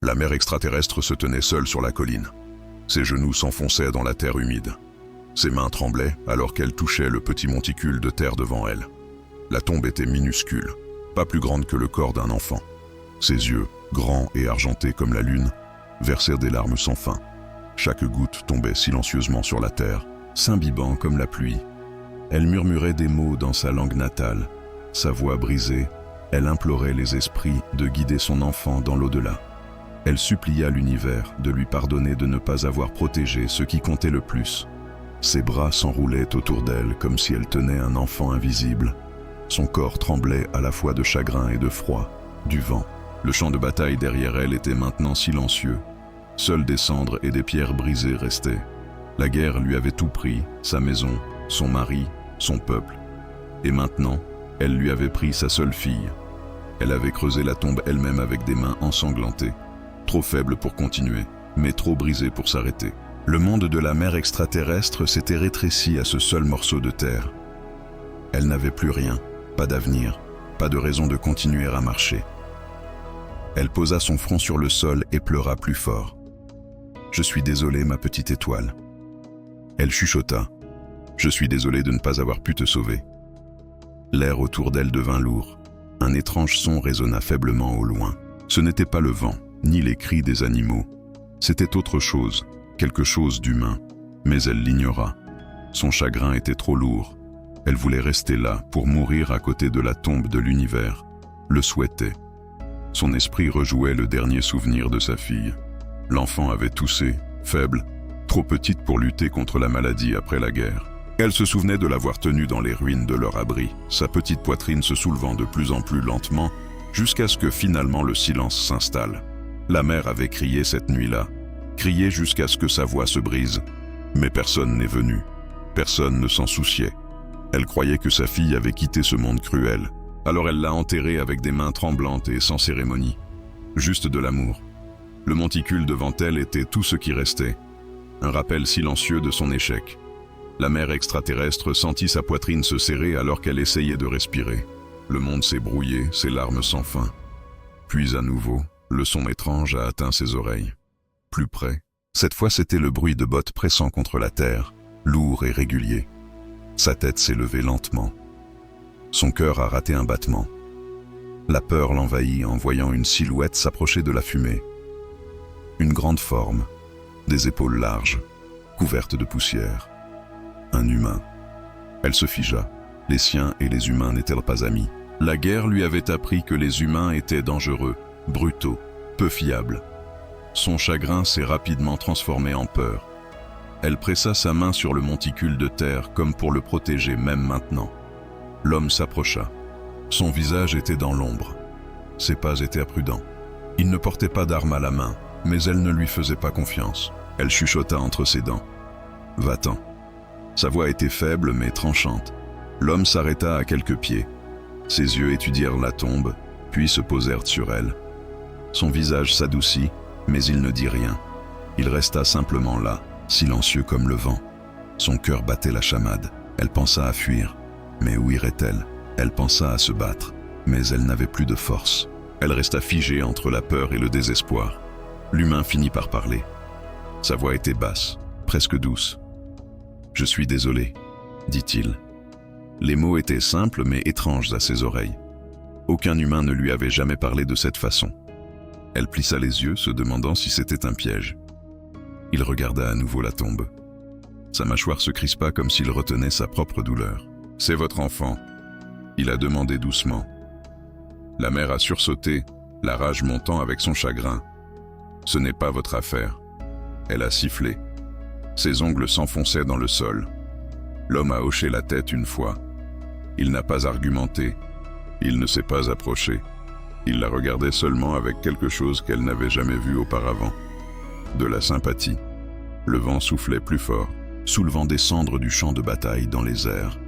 La mère extraterrestre se tenait seule sur la colline. Ses genoux s'enfonçaient dans la terre humide. Ses mains tremblaient alors qu'elle touchait le petit monticule de terre devant elle. La tombe était minuscule, pas plus grande que le corps d'un enfant. Ses yeux, grands et argentés comme la lune, versèrent des larmes sans fin. Chaque goutte tombait silencieusement sur la terre, s'imbibant comme la pluie. Elle murmurait des mots dans sa langue natale. Sa voix brisée, elle implorait les esprits de guider son enfant dans l'au-delà. Elle supplia l'univers de lui pardonner de ne pas avoir protégé ce qui comptait le plus. Ses bras s'enroulaient autour d'elle comme si elle tenait un enfant invisible. Son corps tremblait à la fois de chagrin et de froid, du vent. Le champ de bataille derrière elle était maintenant silencieux. Seules des cendres et des pierres brisées restaient. La guerre lui avait tout pris, sa maison, son mari, son peuple. Et maintenant, elle lui avait pris sa seule fille. Elle avait creusé la tombe elle-même avec des mains ensanglantées. Trop faible pour continuer, mais trop brisée pour s'arrêter. Le monde de la mère extraterrestre s'était rétréci à ce seul morceau de terre. Elle n'avait plus rien, pas d'avenir, pas de raison de continuer à marcher. Elle posa son front sur le sol et pleura plus fort. « Je suis désolée, ma petite étoile. » Elle chuchota. « Je suis désolée de ne pas avoir pu te sauver. » L'air autour d'elle devint lourd. Un étrange son résonna faiblement au loin. Ce n'était pas le vent, ni les cris des animaux. C'était autre chose, quelque chose d'humain, mais elle l'ignora. Son chagrin était trop lourd. Elle voulait rester là, pour mourir à côté de la tombe de l'univers. Le souhaitait. Son esprit rejouait le dernier souvenir de sa fille. L'enfant avait toussé, faible, trop petite pour lutter contre la maladie après la guerre. Elle se souvenait de l'avoir tenue dans les ruines de leur abri, sa petite poitrine se soulevant de plus en plus lentement, jusqu'à ce que finalement le silence s'installe. La mère avait crié cette nuit-là, crié jusqu'à ce que sa voix se brise. Mais personne n'est venu, personne ne s'en souciait. Elle croyait que sa fille avait quitté ce monde cruel, alors elle l'a enterrée avec des mains tremblantes et sans cérémonie. Juste de l'amour. Le monticule devant elle était tout ce qui restait, un rappel silencieux de son échec. La mère extraterrestre sentit sa poitrine se serrer alors qu'elle essayait de respirer. Le monde s'est brouillé, ses larmes sans fin. Puis à nouveau, le son étrange a atteint ses oreilles. Plus près, cette fois c'était le bruit de bottes pressant contre la terre, lourd et régulier. Sa tête s'est levée lentement. Son cœur a raté un battement. La peur l'envahit en voyant une silhouette s'approcher de la fumée. Une grande forme, des épaules larges, couvertes de poussière. Un humain. Elle se figea. Les siens et les humains n'étaient pas amis. La guerre lui avait appris que les humains étaient dangereux, brutaux, peu fiables. Son chagrin s'est rapidement transformé en peur. Elle pressa sa main sur le monticule de terre comme pour le protéger même maintenant. L'homme s'approcha. Son visage était dans l'ombre. Ses pas étaient imprudents. Il ne portait pas d'arme à la main, mais elle ne lui faisait pas confiance. Elle chuchota entre ses dents. « Va-t'en ». Sa voix était faible mais tranchante. L'homme s'arrêta à quelques pieds. Ses yeux étudièrent la tombe, puis se posèrent sur elle. Son visage s'adoucit, mais il ne dit rien. Il resta simplement là, silencieux comme le vent. Son cœur battait la chamade. Elle pensa à fuir. Mais où irait-elle? Elle pensa à se battre, mais elle n'avait plus de force. Elle resta figée entre la peur et le désespoir. L'humain finit par parler. Sa voix était basse, presque douce. « Je suis désolé », dit-il. Les mots étaient simples mais étranges à ses oreilles. Aucun humain ne lui avait jamais parlé de cette façon. Elle plissa les yeux, se demandant si c'était un piège. Il regarda à nouveau la tombe. Sa mâchoire se crispa comme s'il retenait sa propre douleur. « C'est votre enfant », il a demandé doucement. La mère a sursauté, la rage montant avec son chagrin. « Ce n'est pas votre affaire », elle a sifflé. Ses ongles s'enfonçaient dans le sol. L'homme a hoché la tête une fois. Il n'a pas argumenté. Il ne s'est pas approché. Il la regardait seulement avec quelque chose qu'elle n'avait jamais vu auparavant. De la sympathie. Le vent soufflait plus fort, soulevant des cendres du champ de bataille dans les airs.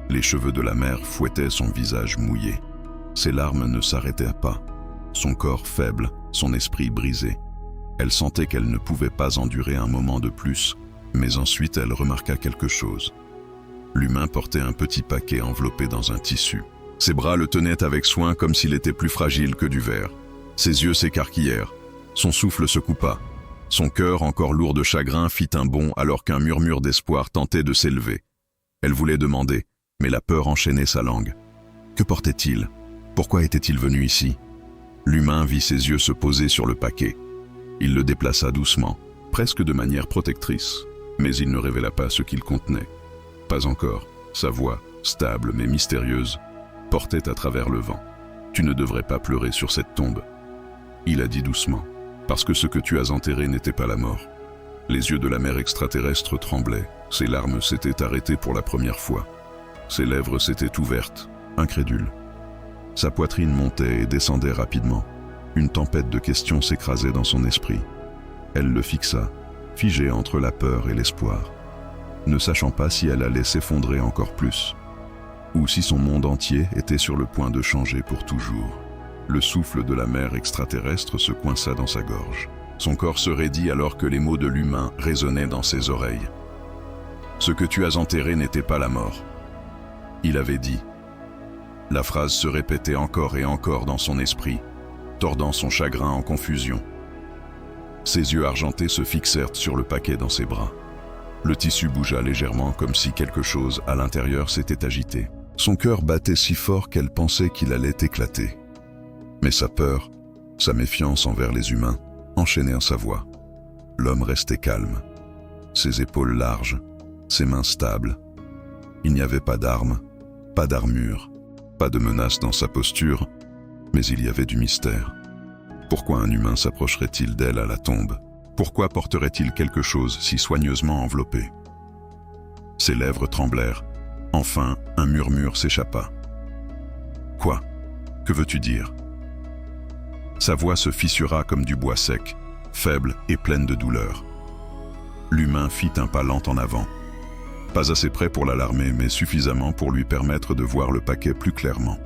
Les cheveux de la mère fouettaient son visage mouillé. Ses larmes ne s'arrêtaient pas. Son corps faible, son esprit brisé. Elle sentait qu'elle ne pouvait pas endurer un moment de plus. Mais ensuite, elle remarqua quelque chose. L'humain portait un petit paquet enveloppé dans un tissu. Ses bras le tenaient avec soin comme s'il était plus fragile que du verre. Ses yeux s'écarquillèrent. Son souffle se coupa. Son cœur, encore lourd de chagrin, fit un bond alors qu'un murmure d'espoir tentait de s'élever. Elle voulait demander, mais la peur enchaînait sa langue. Que portait-il? Pourquoi était-il venu ici? L'humain vit ses yeux se poser sur le paquet. Il le déplaça doucement, presque de manière protectrice, mais il ne révéla pas ce qu'il contenait. Pas encore. Sa voix, stable mais mystérieuse, portait à travers le vent. « Tu ne devrais pas pleurer sur cette tombe. » Il a dit doucement, « Parce que ce que tu as enterré n'était pas la mort. » Les yeux de la mère extraterrestre tremblaient, ses larmes s'étaient arrêtées pour la première fois. Ses lèvres s'étaient ouvertes, incrédules. Sa poitrine montait et descendait rapidement. Une tempête de questions s'écrasait dans son esprit. Elle le fixa, figée entre la peur et l'espoir, ne sachant pas si elle allait s'effondrer encore plus, ou si son monde entier était sur le point de changer pour toujours. Le souffle de la mère extraterrestre se coinça dans sa gorge. Son corps se raidit alors que les mots de l'humain résonnaient dans ses oreilles. « Ce que tu as enterré n'était pas la mort. » Il avait dit. La phrase se répétait encore et encore dans son esprit, tordant son chagrin en confusion. Ses yeux argentés se fixèrent sur le paquet dans ses bras. Le tissu bougea légèrement comme si quelque chose à l'intérieur s'était agité. Son cœur battait si fort qu'elle pensait qu'il allait éclater. Mais sa peur, sa méfiance envers les humains, enchaînaient sa voix. L'homme restait calme, ses épaules larges, ses mains stables. Il n'y avait pas d'armes, pas d'armure, pas de menace dans sa posture, mais il y avait du mystère. Pourquoi un humain s'approcherait-il d'elle à la tombe? Pourquoi porterait-il quelque chose si soigneusement enveloppé? Ses lèvres tremblèrent. Enfin, un murmure s'échappa. « Quoi? Que veux-tu dire ?» Sa voix se fissura comme du bois sec, faible et pleine de douleur. L'humain fit un pas lent en avant. Pas assez près pour l'alarmer, mais suffisamment pour lui permettre de voir le paquet plus clairement.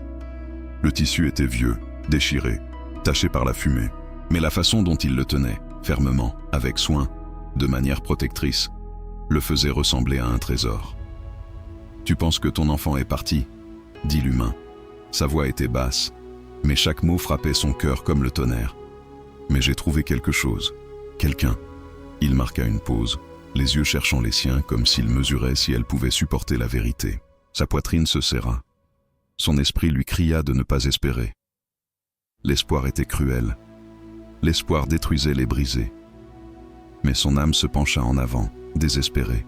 Le tissu était vieux, déchiré, taché par la fumée, mais la façon dont il le tenait, fermement, avec soin, de manière protectrice, le faisait ressembler à un trésor. « Tu penses que ton enfant est parti ?» dit l'humain. Sa voix était basse, mais chaque mot frappait son cœur comme le tonnerre. « Mais j'ai trouvé quelque chose, quelqu'un. » Il marqua une pause, les yeux cherchant les siens comme s'il mesurait si elle pouvait supporter la vérité. Sa poitrine se serra. Son esprit lui cria de ne pas espérer. L'espoir était cruel. L'espoir détruisait les brisés. Mais son âme se pencha en avant, désespérée.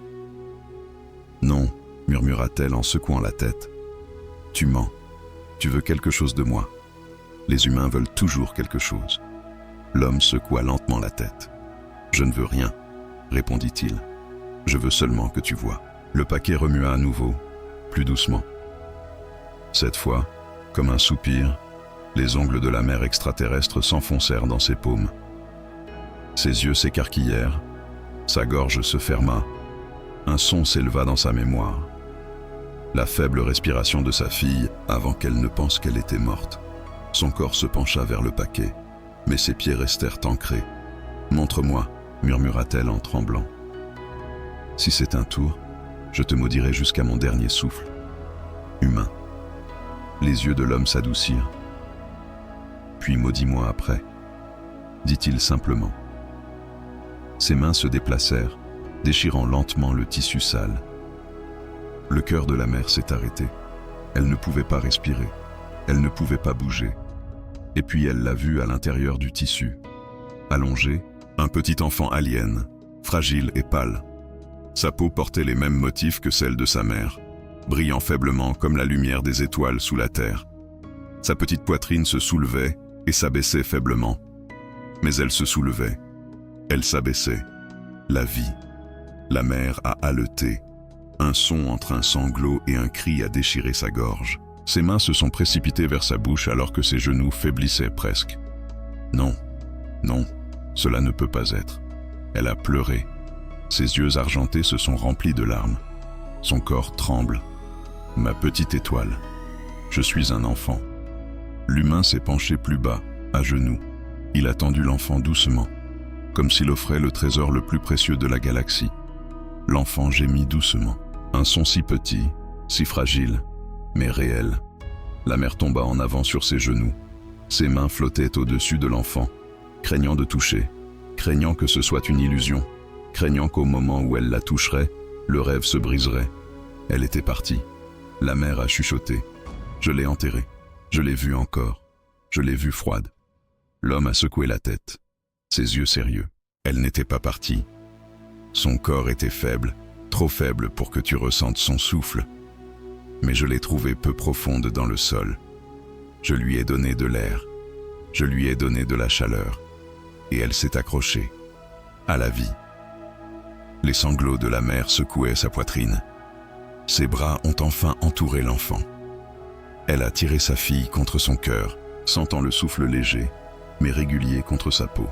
« Non, » murmura-t-elle en secouant la tête. « Tu mens. Tu veux quelque chose de moi. Les humains veulent toujours quelque chose. » L'homme secoua lentement la tête. « Je ne veux rien, » répondit-il. « Je veux seulement que tu vois. » Le paquet remua à nouveau, plus doucement. Cette fois, comme un soupir, les ongles de la mère extraterrestre s'enfoncèrent dans ses paumes. Ses yeux s'écarquillèrent, sa gorge se ferma, un son s'éleva dans sa mémoire. La faible respiration de sa fille avant qu'elle ne pense qu'elle était morte. Son corps se pencha vers le paquet, mais ses pieds restèrent ancrés. « Montre-moi » murmura-t-elle en tremblant. « Si c'est un tour, je te maudirai jusqu'à mon dernier souffle. » Humain. Les yeux de l'homme s'adoucirent. « Puis maudis-moi après » dit-il simplement. Ses mains se déplacèrent, déchirant lentement le tissu sale. Le cœur de la mère s'est arrêté. Elle ne pouvait pas respirer. Elle ne pouvait pas bouger. Et puis elle l'a vu à l'intérieur du tissu. Allongé, un petit enfant alien, fragile et pâle. Sa peau portait les mêmes motifs que celle de sa mère, brillant faiblement comme la lumière des étoiles sous la terre. Sa petite poitrine se soulevait et s'abaissait faiblement. Mais elle se soulevait. Elle s'abaissait. La vie. La mère a haleté. Un son entre un sanglot et un cri a déchiré sa gorge. Ses mains se sont précipitées vers sa bouche alors que ses genoux faiblissaient presque. Non, non, cela ne peut pas être. Elle a pleuré. Ses yeux argentés se sont remplis de larmes. Son corps tremble. Ma petite étoile. Je suis un enfant. L'humain s'est penché plus bas, à genoux. Il a tendu l'enfant doucement, comme s'il offrait le trésor le plus précieux de la galaxie. L'enfant gémit doucement. Un son si petit, si fragile, mais réel. La mère tomba en avant sur ses genoux. Ses mains flottaient au-dessus de l'enfant. craignant de toucher, craignant que ce soit une illusion, craignant qu'au moment où elle la toucherait, le rêve se briserait. Elle était partie. La mère a chuchoté. Je l'ai enterrée. Je l'ai vue encore. Je l'ai vue froide. L'homme a secoué la tête. Ses yeux sérieux. Elle n'était pas partie. Son corps était faible, trop faible pour que tu ressentes son souffle. Mais je l'ai trouvée peu profonde dans le sol. Je lui ai donné de l'air. Je lui ai donné de la chaleur. Et elle s'est accrochée. À la vie. Les sanglots de la mère secouaient sa poitrine. Ses bras ont enfin entouré l'enfant. Elle a tiré sa fille contre son cœur, sentant le souffle léger, mais régulier contre sa peau.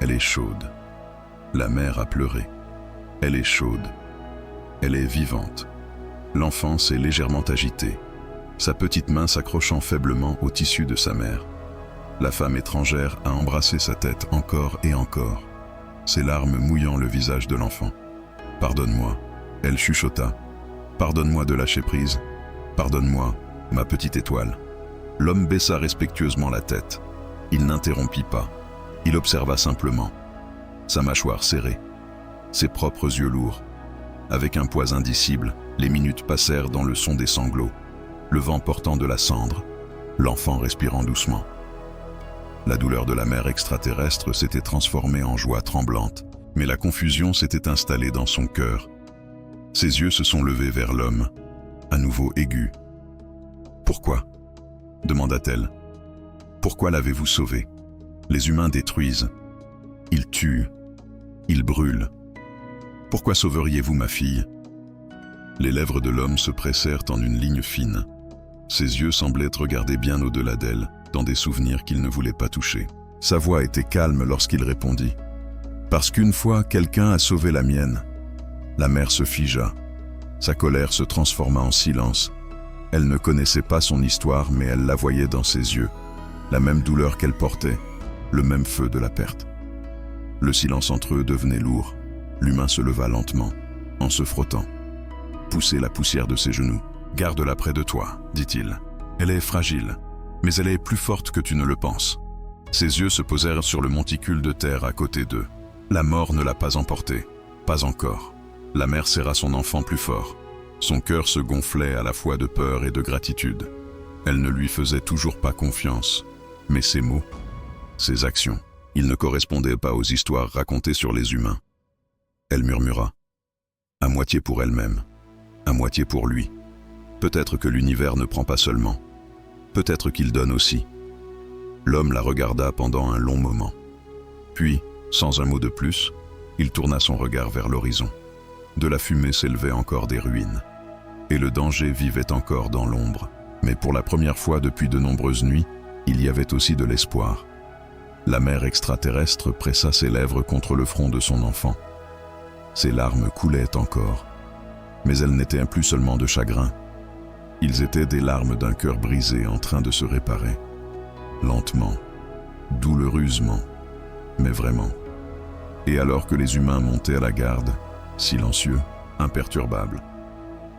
Elle est chaude. La mère a pleuré. Elle est chaude. Elle est vivante. L'enfant s'est légèrement agité, sa petite main s'accrochant faiblement au tissu de sa mère. La femme étrangère a embrassé sa tête encore et encore, ses larmes mouillant le visage de l'enfant. « Pardonne-moi », elle chuchota. « Pardonne-moi de lâcher prise. Pardonne-moi, ma petite étoile. » L'homme baissa respectueusement la tête. Il n'interrompit pas. Il observa simplement. Sa mâchoire serrée, ses propres yeux lourds. Avec un poids indicible, les minutes passèrent dans le son des sanglots, le vent portant de la cendre, l'enfant respirant doucement. La douleur de la mère extraterrestre s'était transformée en joie tremblante, mais la confusion s'était installée dans son cœur. Ses yeux se sont levés vers l'homme, à nouveau aigus. « Pourquoi ?» demanda-t-elle. « Pourquoi l'avez-vous sauvé ? Les humains détruisent. Ils tuent. Ils brûlent. Pourquoi sauveriez-vous ma fille ?» Les lèvres de l'homme se pressèrent en une ligne fine. Ses yeux semblaient regarder bien au-delà d'elle, dans des souvenirs qu'il ne voulait pas toucher. Sa voix était calme lorsqu'il répondit. « Parce qu'une fois, quelqu'un a sauvé la mienne. » La mère se figea. Sa colère se transforma en silence. Elle ne connaissait pas son histoire, mais elle la voyait dans ses yeux. La même douleur qu'elle portait, le même feu de la perte. Le silence entre eux devenait lourd. L'humain se leva lentement, en se frottant. Poussait la poussière de ses genoux. « Garde-la près de toi, dit-il. Elle est fragile, mais elle est plus forte que tu ne le penses. » Ses yeux se posèrent sur le monticule de terre à côté d'eux. La mort ne l'a pas emporté, pas encore. La mère serra son enfant plus fort. Son cœur se gonflait à la fois de peur et de gratitude. Elle ne lui faisait toujours pas confiance, mais ses mots, ses actions, ils ne correspondaient pas aux histoires racontées sur les humains. Elle murmura, à moitié pour elle-même, à moitié pour lui. Peut-être que l'univers ne prend pas seulement, peut-être qu'il donne aussi. L'homme la regarda pendant un long moment. Puis, sans un mot de plus, il tourna son regard vers l'horizon. De la fumée s'élevaient encore des ruines, et le danger vivait encore dans l'ombre. Mais pour la première fois depuis de nombreuses nuits, il y avait aussi de l'espoir. La mère extraterrestre pressa ses lèvres contre le front de son enfant. Ses larmes coulaient encore, mais elles n'étaient plus seulement de chagrin. Ils étaient des larmes d'un cœur brisé en train de se réparer. Lentement, douloureusement, mais vraiment. Et alors que les humains montaient à la garde, silencieux, imperturbable,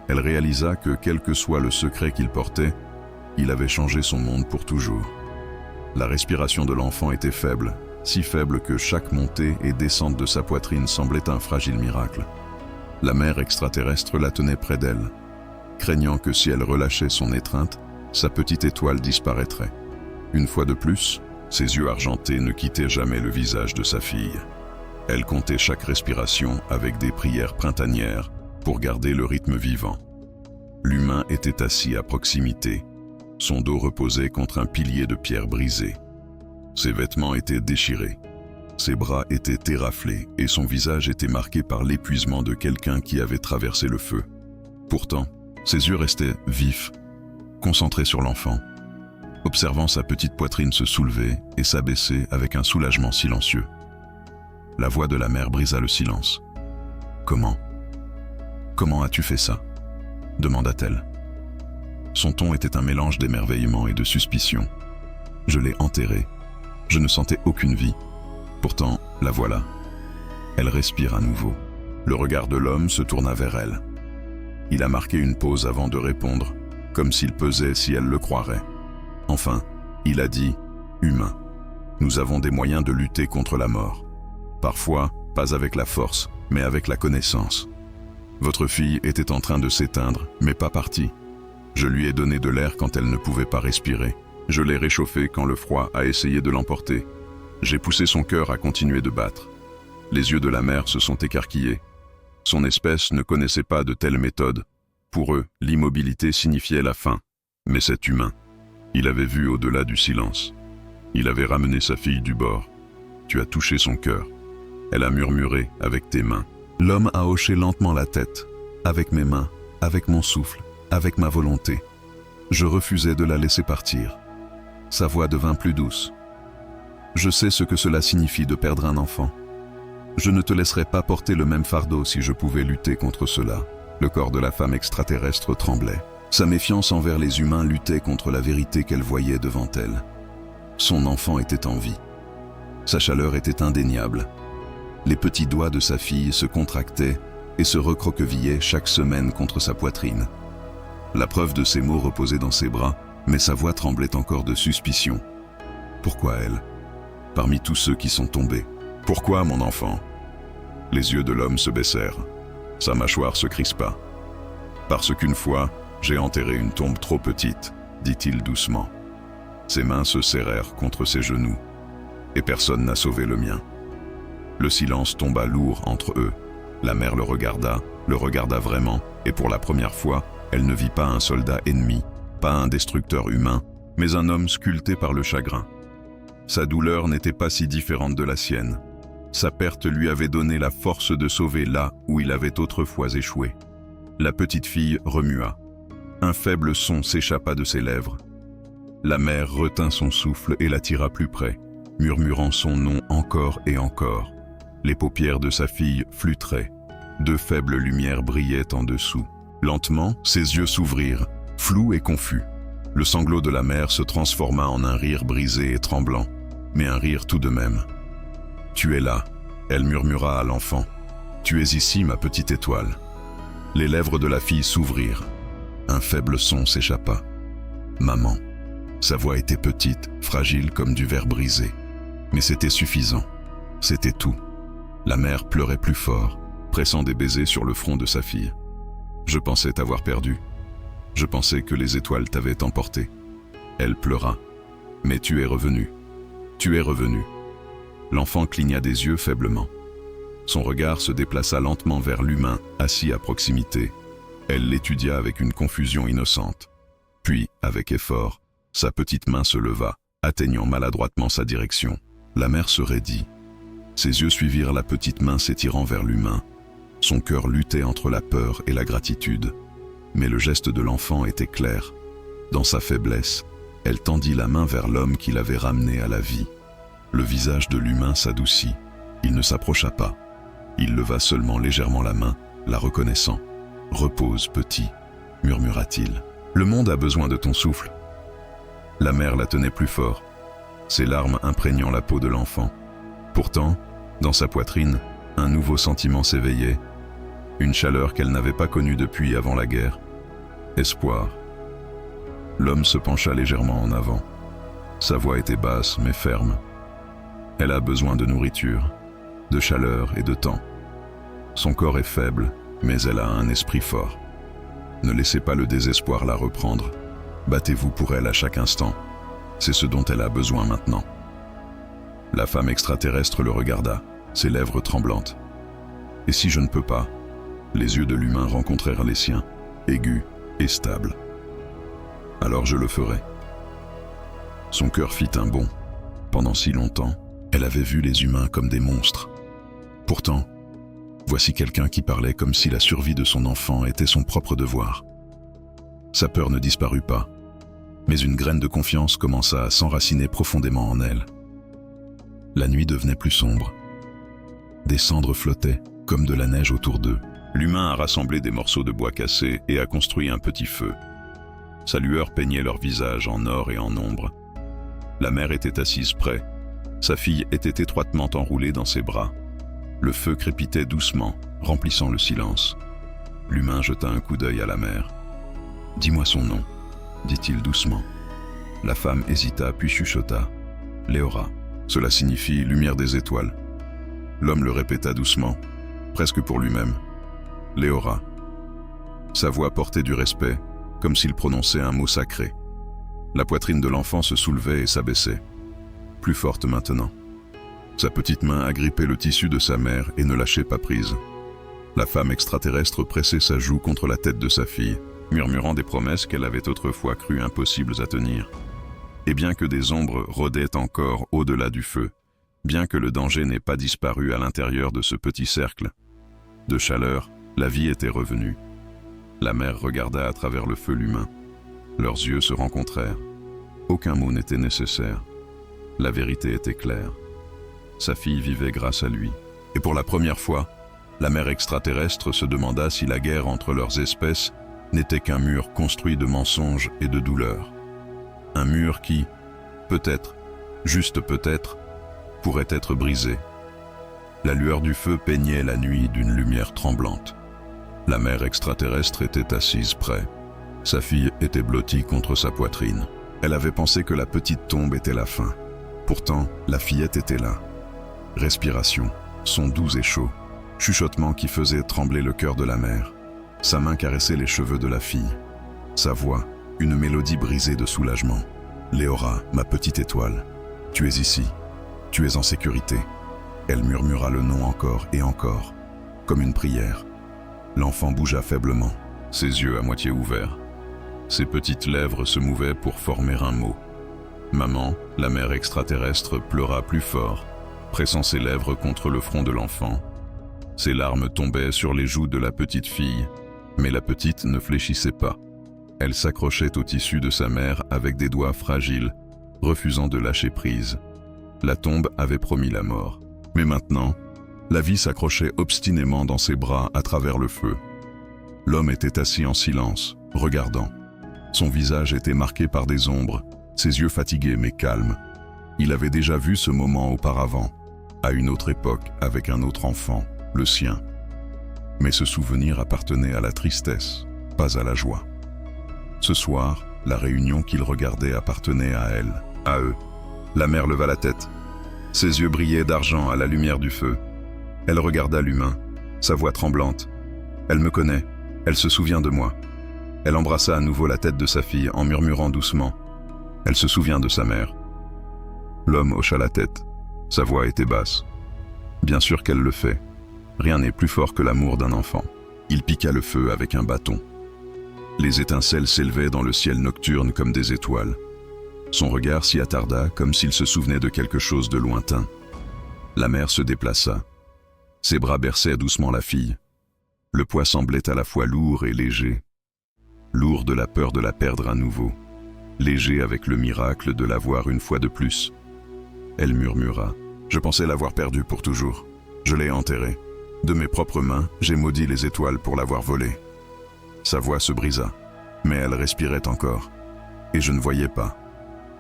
elle réalisa que quel que soit le secret qu'il portait, il avait changé son monde pour toujours. La respiration de l'enfant était faible, si faible que chaque montée et descente de sa poitrine semblait un fragile miracle. La mère extraterrestre la tenait près d'elle, craignant que si elle relâchait son étreinte, sa petite étoile disparaîtrait. Une fois de plus, ses yeux argentés ne quittaient jamais le visage de sa fille. Elle comptait chaque respiration avec des prières printanières pour garder le rythme vivant. L'humain était assis à proximité, son dos reposait contre un pilier de pierre brisé. Ses vêtements étaient déchirés, ses bras étaient éraflés et son visage était marqué par l'épuisement de quelqu'un qui avait traversé le feu. Pourtant, ses yeux restaient vifs, concentrés sur l'enfant, observant sa petite poitrine se soulever et s'abaisser avec un soulagement silencieux. La voix de la mère brisa le silence. « Comment as-tu fait ça ?» demanda-t-elle. Son ton était un mélange d'émerveillement et de suspicion. « Je l'ai enterrée. Je ne sentais aucune vie. Pourtant, la voilà. » Elle respire à nouveau. Le regard de l'homme se tourna vers elle. Il a marqué une pause avant de répondre, comme s'il pesait si elle le croirait. Enfin, il a dit « humain ». Nous avons des moyens de lutter contre la mort. Parfois, pas avec la force, mais avec la connaissance. Votre fille était en train de s'éteindre, mais pas partie. Je lui ai donné de l'air quand elle ne pouvait pas respirer. Je l'ai réchauffée quand le froid a essayé de l'emporter. J'ai poussé son cœur à continuer de battre. Les yeux de la mère se sont écarquillés. Son espèce ne connaissait pas de telles méthodes. Pour eux, l'immobilité signifiait la fin. Mais cet humain, il avait vu au-delà du silence. Il avait ramené sa fille du bord. Tu as touché son cœur. Elle a murmuré avec tes mains. L'homme a hoché lentement la tête. Avec mes mains, avec mon souffle, avec ma volonté. Je refusais de la laisser partir. Sa voix devint plus douce. Je sais ce que cela signifie de perdre un enfant. Je ne te laisserai pas porter le même fardeau si je pouvais lutter contre cela. Le corps de la femme extraterrestre tremblait. Sa méfiance envers les humains luttait contre la vérité qu'elle voyait devant elle. Son enfant était en vie. Sa chaleur était indéniable. Les petits doigts de sa fille se contractaient et se recroquevillaient chaque semaine contre sa poitrine. La preuve de ses mots reposait dans ses bras, mais sa voix tremblait encore de suspicion. Pourquoi elle? Parmi tous ceux qui sont tombés. Pourquoi mon enfant? Les yeux de l'homme se baissèrent. Sa mâchoire se crispa. Parce qu'une fois, j'ai enterré une tombe trop petite, dit-il doucement. Ses mains se serrèrent contre ses genoux, et personne n'a sauvé le mien. Le silence tomba lourd entre eux. La mère le regarda vraiment, et pour la première fois, elle ne vit pas un soldat ennemi, pas un destructeur humain, mais un homme sculpté par le chagrin. Sa douleur n'était pas si différente de la sienne. Sa perte lui avait donné la force de sauver là où il avait autrefois échoué. La petite fille remua. Un faible son s'échappa de ses lèvres. La mère retint son souffle et l'attira plus près, murmurant son nom encore et encore. Les paupières de sa fille flûtraient. De faibles lumières brillaient en dessous. Lentement, ses yeux s'ouvrirent, flous et confus. Le sanglot de la mère se transforma en un rire brisé et tremblant, mais un rire tout de même. « Tu es là », elle murmura à l'enfant. « Tu es ici, ma petite étoile. » Les lèvres de la fille s'ouvrirent. Un faible son s'échappa. « Maman ». Sa voix était petite, fragile comme du verre brisé. Mais c'était suffisant. C'était tout. La mère pleurait plus fort, pressant des baisers sur le front de sa fille. Je pensais t'avoir perdu. Je pensais que les étoiles t'avaient emporté. Elle pleura. Mais tu es revenu. Tu es revenu. L'enfant cligna des yeux faiblement. Son regard se déplaça lentement vers l'humain, assis à proximité. Elle l'étudia avec une confusion innocente. Puis, avec effort, sa petite main se leva, atteignant maladroitement sa direction. La mère se raidit. Ses yeux suivirent la petite main s'étirant vers l'humain. Son cœur luttait entre la peur et la gratitude. Mais le geste de l'enfant était clair. Dans sa faiblesse, elle tendit la main vers l'homme qui l'avait ramené à la vie. Le visage de l'humain s'adoucit. Il ne s'approcha pas. Il leva seulement légèrement la main, la reconnaissant. « Repose, petit », murmura-t-il. « Le monde a besoin de ton souffle. » La mère la tenait plus fort, ses larmes imprégnant la peau de l'enfant. Pourtant, dans sa poitrine, un nouveau sentiment s'éveillait, une chaleur qu'elle n'avait pas connue depuis avant la guerre. Espoir. L'homme se pencha légèrement en avant. Sa voix était basse mais ferme. Elle a besoin de nourriture, de chaleur et de temps. Son corps est faible, mais elle a un esprit fort. Ne laissez pas le désespoir la reprendre. Battez-vous pour elle à chaque instant. C'est ce dont elle a besoin maintenant. La femme extraterrestre le regarda, ses lèvres tremblantes. Et si je ne peux pas? Les yeux de l'humain rencontrèrent les siens, aigus et stables. Alors je le ferai. Son cœur fit un bond. Pendant si longtemps, elle avait vu les humains comme des monstres. Pourtant, voici quelqu'un qui parlait comme si la survie de son enfant était son propre devoir. Sa peur ne disparut pas, mais une graine de confiance commença à s'enraciner profondément en elle. La nuit devenait plus sombre. Des cendres flottaient, comme de la neige autour d'eux. L'humain a rassemblé des morceaux de bois cassés et a construit un petit feu. Sa lueur peignait leur visage en or et en ombre. La mère était assise près. Sa fille était étroitement enroulée dans ses bras. Le feu crépitait doucement, remplissant le silence. L'humain jeta un coup d'œil à la mère. « Dis-moi son nom », dit-il doucement. La femme hésita puis chuchota. « Léora ». Cela signifie lumière des étoiles. L'homme le répéta doucement, presque pour lui-même. Léora. Sa voix portait du respect, comme s'il prononçait un mot sacré. La poitrine de l'enfant se soulevait et s'abaissait, plus forte maintenant. Sa petite main agrippait le tissu de sa mère et ne lâchait pas prise. La femme extraterrestre pressait sa joue contre la tête de sa fille, murmurant des promesses qu'elle avait autrefois crues impossibles à tenir. Et bien que des ombres rôdaient encore au-delà du feu, bien que le danger n'ait pas disparu à l'intérieur de ce petit cercle de chaleur, la vie était revenue. La mère regarda à travers le feu l'humain. Leurs yeux se rencontrèrent. Aucun mot n'était nécessaire. La vérité était claire. Sa fille vivait grâce à lui. Et pour la première fois, la mère extraterrestre se demanda si la guerre entre leurs espèces n'était qu'un mur construit de mensonges et de douleurs. Un mur qui, peut-être, juste peut-être, pourrait être brisé. La lueur du feu peignait la nuit d'une lumière tremblante. La mère extraterrestre était assise près. Sa fille était blottie contre sa poitrine. Elle avait pensé que la petite tombe était la fin. Pourtant, la fillette était là. Respiration, son doux et chaud, chuchotement qui faisait trembler le cœur de la mère. Sa main caressait les cheveux de la fille. Sa voix, une mélodie brisée de soulagement. « Léora, ma petite étoile, tu es ici, tu es en sécurité. » Elle murmura le nom encore et encore, comme une prière. L'enfant bougea faiblement, ses yeux à moitié ouverts. Ses petites lèvres se mouvaient pour former un mot. Maman, la mère extraterrestre, pleura plus fort, pressant ses lèvres contre le front de l'enfant. Ses larmes tombaient sur les joues de la petite fille, mais la petite ne fléchissait pas. Elle s'accrochait au tissu de sa mère avec des doigts fragiles, refusant de lâcher prise. La tombe avait promis la mort. Mais maintenant, la vie s'accrochait obstinément dans ses bras à travers le feu. L'homme était assis en silence, regardant. Son visage était marqué par des ombres, ses yeux fatigués mais calmes. Il avait déjà vu ce moment auparavant, à une autre époque, avec un autre enfant, le sien. Mais ce souvenir appartenait à la tristesse, pas à la joie. Ce soir, la réunion qu'il regardait appartenait à elle, à eux. La mère leva la tête. Ses yeux brillaient d'argent à la lumière du feu. Elle regarda l'humain, sa voix tremblante. Elle me connaît, elle se souvient de moi. Elle embrassa à nouveau la tête de sa fille en murmurant doucement. Elle se souvient de sa mère. L'homme hocha la tête. Sa voix était basse. Bien sûr qu'elle le fait. Rien n'est plus fort que l'amour d'un enfant. Il piqua le feu avec un bâton. Les étincelles s'élevaient dans le ciel nocturne comme des étoiles. Son regard s'y attarda comme s'il se souvenait de quelque chose de lointain. La mère se déplaça. Ses bras berçaient doucement la fille. Le poids semblait à la fois lourd et léger. Lourd de la peur de la perdre à nouveau. Léger avec le miracle de la voir une fois de plus. Elle murmura. « Je pensais l'avoir perdue pour toujours. Je l'ai enterrée. De mes propres mains, j'ai maudit les étoiles pour l'avoir volée. » Sa voix se brisa, mais elle respirait encore. Et je ne voyais pas.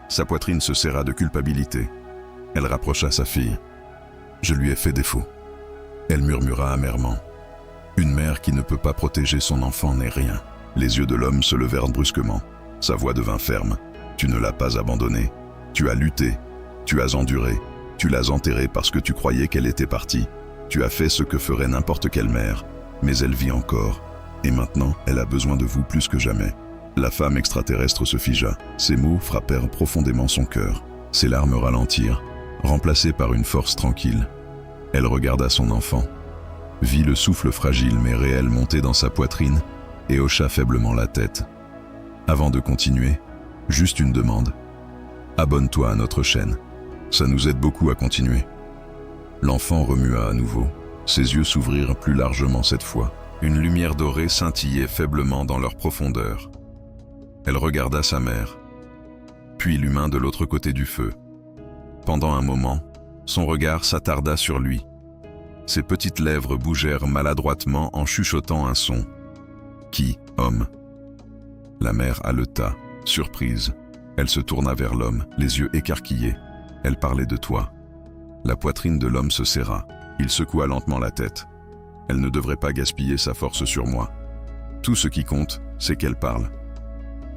Sa poitrine se serra de culpabilité. Elle rapprocha sa fille. « Je lui ai fait défaut. » Elle murmura amèrement. Une mère qui ne peut pas protéger son enfant n'est rien. Les yeux de l'homme se levèrent brusquement. Sa voix devint ferme. « Tu ne l'as pas abandonnée. Tu as lutté. Tu as enduré. Tu l'as enterrée parce que tu croyais qu'elle était partie. Tu as fait ce que ferait n'importe quelle mère. Mais elle vit encore. Et maintenant, elle a besoin de vous plus que jamais. » La femme extraterrestre se figea. Ces mots frappèrent profondément son cœur. Ses larmes ralentirent, remplacées par une force tranquille. Elle regarda son enfant, vit le souffle fragile mais réel monter dans sa poitrine et hocha faiblement la tête. Avant de continuer, juste une demande. Abonne-toi à notre chaîne. Ça nous aide beaucoup à continuer. L'enfant remua à nouveau. Ses yeux s'ouvrirent plus largement cette fois. Une lumière dorée scintillait faiblement dans leur profondeur. Elle regarda sa mère, puis l'humain de l'autre côté du feu. Pendant un moment, son regard s'attarda sur lui. Ses petites lèvres bougèrent maladroitement en chuchotant un son. « Qui, homme ?» La mère haleta, surprise. Elle se tourna vers l'homme, les yeux écarquillés. Elle parlait de toi. La poitrine de l'homme se serra. Il secoua lentement la tête. Elle ne devrait pas gaspiller sa force sur moi. Tout ce qui compte, c'est qu'elle parle.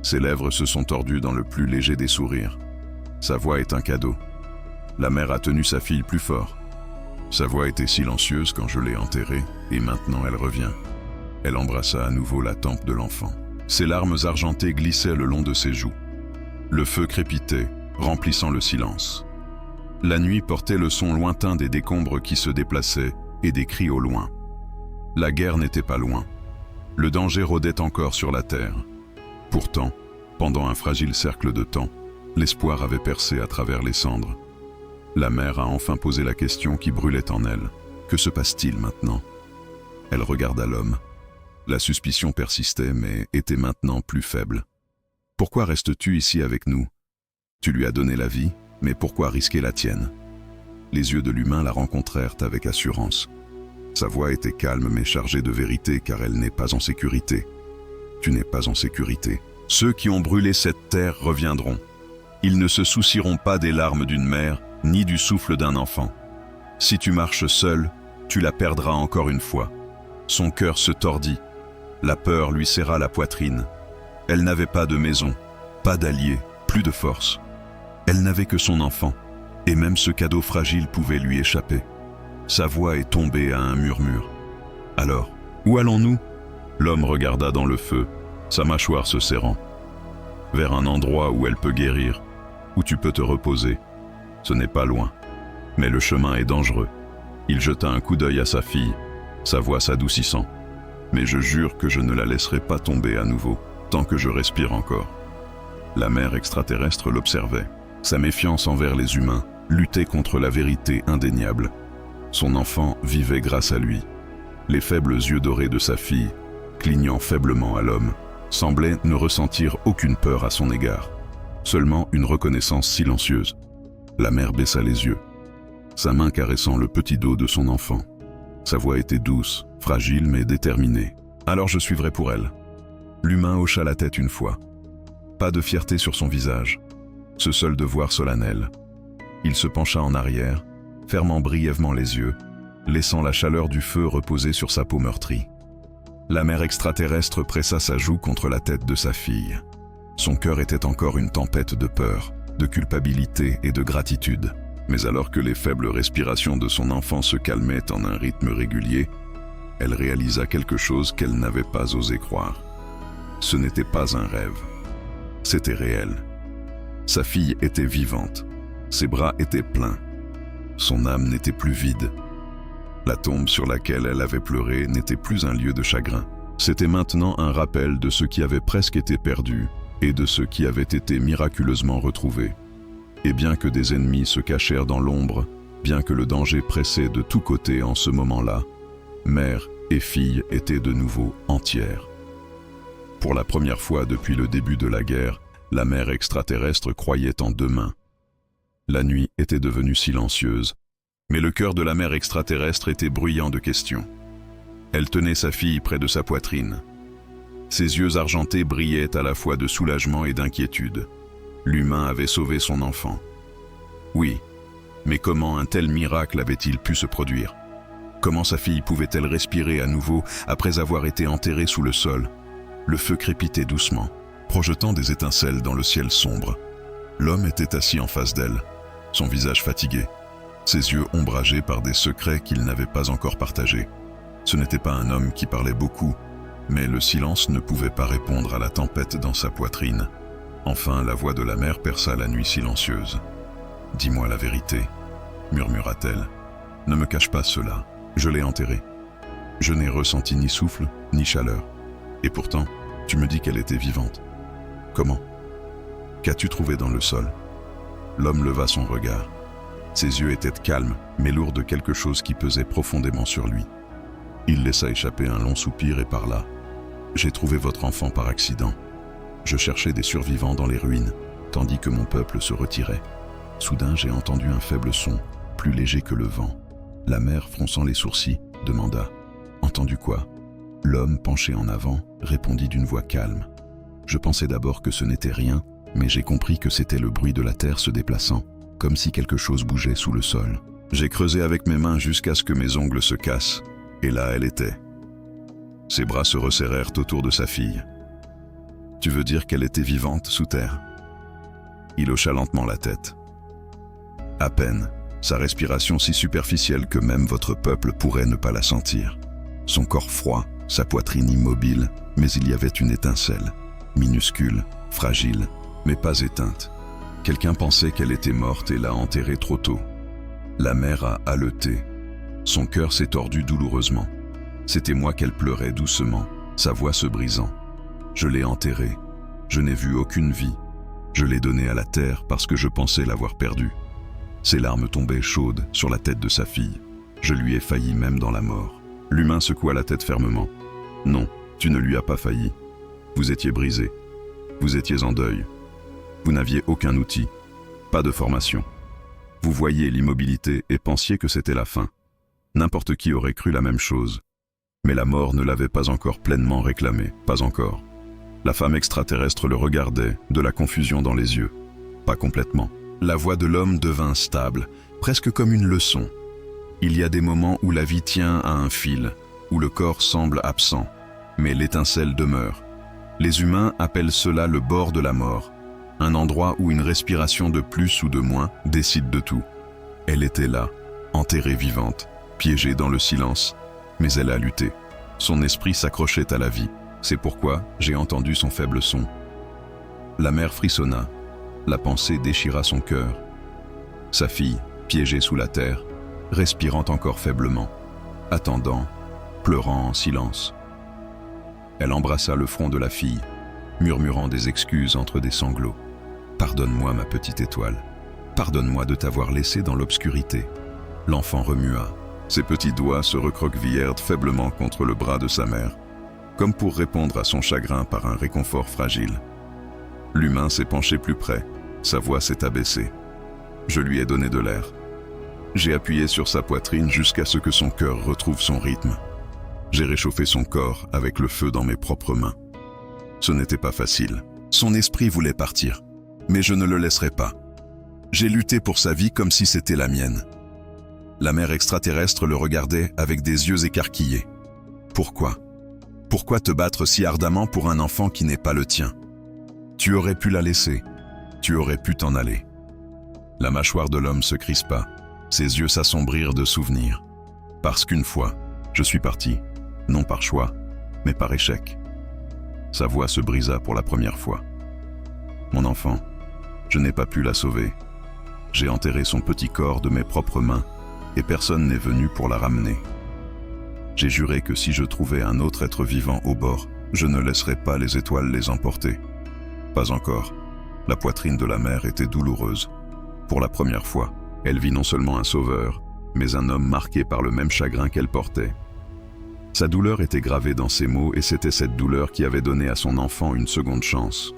Ses lèvres se sont tordues dans le plus léger des sourires. Sa voix est un cadeau. La mère a tenu sa fille plus fort. Sa voix était silencieuse quand je l'ai enterrée, et maintenant elle revient. Elle embrassa à nouveau la tempe de l'enfant. Ses larmes argentées glissaient le long de ses joues. Le feu crépitait, remplissant le silence. La nuit portait le son lointain des décombres qui se déplaçaient et des cris au loin. La guerre n'était pas loin. Le danger rôdait encore sur la terre. Pourtant, pendant un fragile cercle de temps, l'espoir avait percé à travers les cendres. La mère a enfin posé la question qui brûlait en elle. Que se passe-t-il maintenant? Elle regarda l'homme. La suspicion persistait, mais était maintenant plus faible. Pourquoi restes-tu ici avec nous? Tu lui as donné la vie, mais pourquoi risquer la tienne? Les yeux de l'humain la rencontrèrent avec assurance. Sa voix était calme mais chargée de vérité car elle n'est pas en sécurité. Tu n'es pas en sécurité. Ceux qui ont brûlé cette terre reviendront. Ils ne se soucieront pas des larmes d'une mère, ni du souffle d'un enfant. Si tu marches seul, tu la perdras encore une fois. Son cœur se tordit. La peur lui serra la poitrine. Elle n'avait pas de maison, pas d'alliés, plus de force. Elle n'avait que son enfant, et même ce cadeau fragile pouvait lui échapper. Sa voix est tombée à un murmure. Alors, où allons-nous? L'homme regarda dans le feu, sa mâchoire se serrant. Vers un endroit où elle peut guérir, où tu peux te reposer. Ce n'est pas loin, mais le chemin est dangereux. Il jeta un coup d'œil à sa fille, sa voix s'adoucissant. Mais je jure que je ne la laisserai pas tomber à nouveau, tant que je respire encore. La mère extraterrestre l'observait. Sa méfiance envers les humains luttait contre la vérité indéniable. Son enfant vivait grâce à lui. Les faibles yeux dorés de sa fille, clignant faiblement à l'homme, semblaient ne ressentir aucune peur à son égard. Seulement une reconnaissance silencieuse. La mère baissa les yeux, sa main caressant le petit dos de son enfant. Sa voix était douce, fragile mais déterminée. Alors je suivrai pour elle. L'humain hocha la tête une fois. Pas de fierté sur son visage, ce seul devoir solennel. Il se pencha en arrière, fermant brièvement les yeux, laissant la chaleur du feu reposer sur sa peau meurtrie. La mère extraterrestre pressa sa joue contre la tête de sa fille. Son cœur était encore une tempête de peur, de culpabilité et de gratitude. Mais alors que les faibles respirations de son enfant se calmaient en un rythme régulier, elle réalisa quelque chose qu'elle n'avait pas osé croire. Ce n'était pas un rêve. C'était réel. Sa fille était vivante. Ses bras étaient pleins. Son âme n'était plus vide. La tombe sur laquelle elle avait pleuré n'était plus un lieu de chagrin. C'était maintenant un rappel de ce qui avait presque été perdu et de ce qui avait été miraculeusement retrouvé. Et bien que des ennemis se cachèrent dans l'ombre, bien que le danger pressait de tous côtés en ce moment-là, mère et fille étaient de nouveau entières. Pour la première fois depuis le début de la guerre, la mère extraterrestre croyait en demain. La nuit était devenue silencieuse, mais le cœur de la mère extraterrestre était bruyant de questions. Elle tenait sa fille près de sa poitrine. Ses yeux argentés brillaient à la fois de soulagement et d'inquiétude. L'humain avait sauvé son enfant. Oui, mais comment un tel miracle avait-il pu se produire? Comment sa fille pouvait-elle respirer à nouveau après avoir été enterrée sous le sol? Le feu crépitait doucement, projetant des étincelles dans le ciel sombre. L'homme était assis en face d'elle, son visage fatigué, ses yeux ombragés par des secrets qu'il n'avait pas encore partagés. Ce n'était pas un homme qui parlait beaucoup, mais le silence ne pouvait pas répondre à la tempête dans sa poitrine. Enfin, la voix de la mère perça la nuit silencieuse. « Dis-moi la vérité, » murmura-t-elle. « Ne me cache pas cela, je l'ai enterrée. Je n'ai ressenti ni souffle, ni chaleur. Et pourtant, tu me dis qu'elle était vivante. Comment? Qu'as-tu trouvé dans le sol ?» L'homme leva son regard. Ses yeux étaient calmes, mais lourds de quelque chose qui pesait profondément sur lui. Il laissa échapper un long soupir et parla. « J'ai trouvé votre enfant par accident. Je cherchais des survivants dans les ruines, tandis que mon peuple se retirait. Soudain, j'ai entendu un faible son, plus léger que le vent. La mère, fronçant les sourcils, demanda « Entendu quoi ?» L'homme, penché en avant, répondit d'une voix calme. Je pensais d'abord que ce n'était rien, mais j'ai compris que c'était le bruit de la terre se déplaçant, comme si quelque chose bougeait sous le sol. J'ai creusé avec mes mains jusqu'à ce que mes ongles se cassent, et là elle était. Ses bras se resserrèrent autour de sa fille. Tu veux dire qu'elle était vivante sous terre? Il hocha lentement la tête. À peine, sa respiration si superficielle que même votre peuple pourrait ne pas la sentir. Son corps froid, sa poitrine immobile, mais il y avait une étincelle, minuscule, fragile, mais pas éteinte. Quelqu'un pensait qu'elle était morte et l'a enterrée trop tôt. La mère a haleté. Son cœur s'est tordu douloureusement. C'était moi qu'elle pleurait doucement, sa voix se brisant. Je l'ai enterrée. Je n'ai vu aucune vie. Je l'ai donnée à la terre parce que je pensais l'avoir perdue. Ses larmes tombaient chaudes sur la tête de sa fille. Je lui ai failli même dans la mort. L'humain secoua la tête fermement. Non, tu ne lui as pas failli. Vous étiez brisé. Vous étiez en deuil. Vous n'aviez aucun outil, pas de formation. Vous voyiez l'immobilité et pensiez que c'était la fin. N'importe qui aurait cru la même chose. Mais la mort ne l'avait pas encore pleinement réclamé, pas encore. La femme extraterrestre le regardait, de la confusion dans les yeux. Pas complètement. La voix de l'homme devint stable, presque comme une leçon. Il y a des moments où la vie tient à un fil, où le corps semble absent, mais l'étincelle demeure. Les humains appellent cela le bord de la mort, un endroit où une respiration de plus ou de moins décide de tout. Elle était là, enterrée vivante, piégée dans le silence, mais elle a lutté. Son esprit s'accrochait à la vie. C'est pourquoi j'ai entendu son faible son. La mère frissonna. La pensée déchira son cœur. Sa fille, piégée sous la terre, respirant encore faiblement, attendant, pleurant en silence. Elle embrassa le front de la fille, murmurant des excuses entre des sanglots. « Pardonne-moi, ma petite étoile. Pardonne-moi de t'avoir laissée dans l'obscurité. » L'enfant remua. Ses petits doigts se recroquevillèrent faiblement contre le bras de sa mère, comme pour répondre à son chagrin par un réconfort fragile. L'humain s'est penché plus près, sa voix s'est abaissée. Je lui ai donné de l'air. J'ai appuyé sur sa poitrine jusqu'à ce que son cœur retrouve son rythme. J'ai réchauffé son corps avec le feu dans mes propres mains. Ce n'était pas facile. Son esprit voulait partir, mais je ne le laisserai pas. J'ai lutté pour sa vie comme si c'était la mienne. La mère extraterrestre le regardait avec des yeux écarquillés. Pourquoi ? Pourquoi te battre si ardemment pour un enfant qui n'est pas le tien ? Tu aurais pu la laisser. Tu aurais pu t'en aller. La mâchoire de l'homme se crispa. Ses yeux s'assombrirent de souvenirs. Parce qu'une fois, je suis parti, non par choix, mais par échec. Sa voix se brisa pour la première fois. Mon enfant, je n'ai pas pu la sauver. J'ai enterré son petit corps de mes propres mains et personne n'est venu pour la ramener. J'ai juré que si je trouvais un autre être vivant au bord, je ne laisserais pas les étoiles les emporter. Pas encore. La poitrine de la mère était douloureuse. Pour la première fois, elle vit non seulement un sauveur, mais un homme marqué par le même chagrin qu'elle portait. Sa douleur était gravée dans ses mots et c'était cette douleur qui avait donné à son enfant une seconde chance.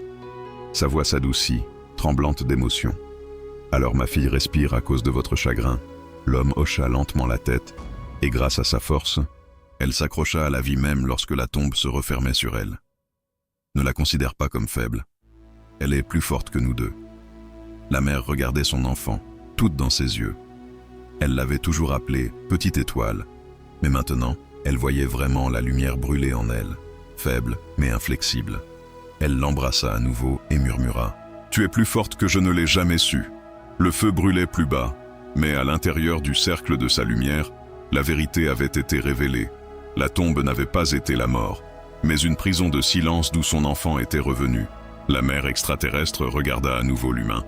Sa voix s'adoucit, tremblante d'émotion. « Alors ma fille respire à cause de votre chagrin. » L'homme hocha lentement la tête, et grâce à sa force, elle s'accrocha à la vie même lorsque la tombe se refermait sur elle. Ne la considère pas comme faible. Elle est plus forte que nous deux. La mère regardait son enfant, toute dans ses yeux. Elle l'avait toujours appelée « petite étoile », mais maintenant, elle voyait vraiment la lumière brûler en elle, faible mais inflexible. Elle l'embrassa à nouveau et murmura « Tu es plus forte que je ne l'ai jamais su. » Le feu brûlait plus bas, mais à l'intérieur du cercle de sa lumière, la vérité avait été révélée. La tombe n'avait pas été la mort, mais une prison de silence d'où son enfant était revenu. La mère extraterrestre regarda à nouveau l'humain,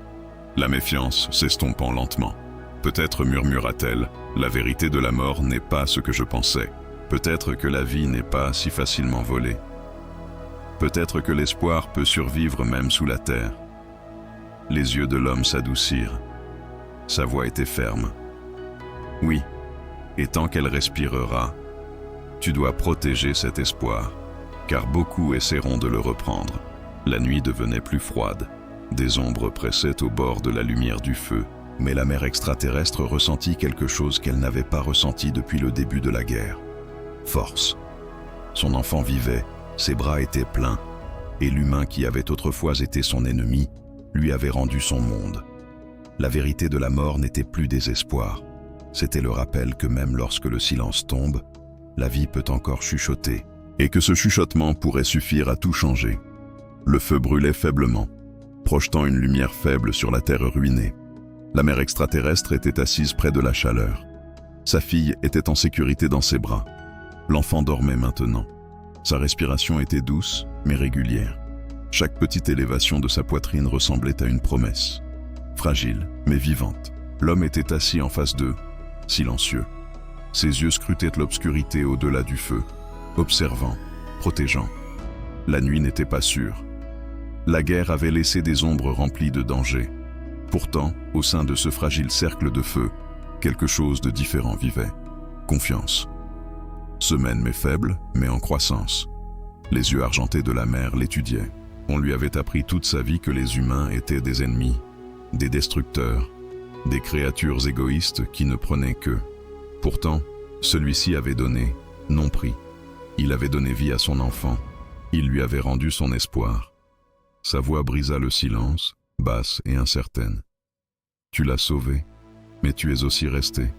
la méfiance s'estompant lentement. Peut-être murmura-t-elle, la vérité de la mort n'est pas ce que je pensais. Peut-être que la vie n'est pas si facilement volée. Peut-être que l'espoir peut survivre même sous la terre. Les yeux de l'homme s'adoucirent. Sa voix était ferme. Oui, et tant qu'elle respirera, tu dois protéger cet espoir, car beaucoup essaieront de le reprendre. La nuit devenait plus froide. Des ombres pressaient au bord de la lumière du feu, mais la mère extraterrestre ressentit quelque chose qu'elle n'avait pas ressenti depuis le début de la guerre. Force. Son enfant vivait, ses bras étaient pleins, et l'humain qui avait autrefois été son ennemi lui avait rendu son monde. La vérité de la mort n'était plus désespoir. C'était le rappel que même lorsque le silence tombe, la vie peut encore chuchoter, et que ce chuchotement pourrait suffire à tout changer. Le feu brûlait faiblement, projetant une lumière faible sur la terre ruinée. La mère extraterrestre était assise près de la chaleur. Sa fille était en sécurité dans ses bras. L'enfant dormait maintenant. Sa respiration était douce, mais régulière. Chaque petite élévation de sa poitrine ressemblait à une promesse. Fragile, mais vivante. L'homme était assis en face d'eux, silencieux. Ses yeux scrutaient l'obscurité au-delà du feu, observant, protégeant. La nuit n'était pas sûre. La guerre avait laissé des ombres remplies de dangers. Pourtant, au sein de ce fragile cercle de feu, quelque chose de différent vivait. Confiance. Semaine mais faible, mais en croissance. Les yeux argentés de la mère l'étudiaient. On lui avait appris toute sa vie que les humains étaient des ennemis, des destructeurs, des créatures égoïstes qui ne prenaient qu'eux. Pourtant, celui-ci avait donné, non pris. Il avait donné vie à son enfant. Il lui avait rendu son espoir. Sa voix brisa le silence, basse et incertaine. Tu l'as sauvé, mais tu es aussi resté.